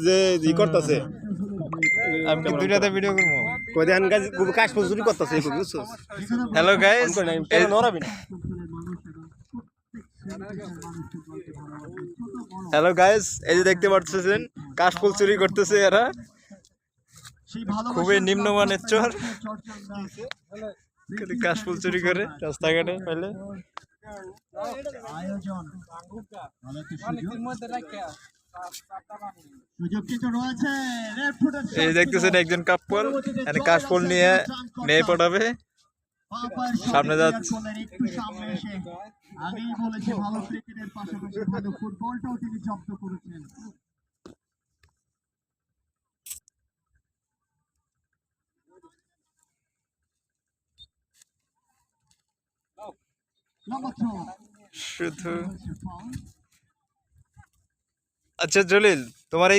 যে ই করতেছে আমি কি দুইটাতে ভিডিও করবো? কয়দিন কাজ চুরি করতেছে বুঝছো? হ্যালো গাইস, নড়াবি না। হ্যালো গাইস, এই যে দেখতে পাচ্ছেন কাশফুল চুরি করতেছে এরা। খুবই নিম্নমানের চোর, কাশফুল চুরি করে রাস্তাঘাটে পাইলে। এই দেখতেছেন একজন কাপল কাশফুল নিয়ে মেয়ে পটাবে, সামনে যাচ্ছে। আগেই বলেছে ভালো ক্রিকেটের পাশাপাশি ভালো ফুটবলটাও তিনি জব্দ করেছেন। শুধু আচ্ছা জলিল, তোমার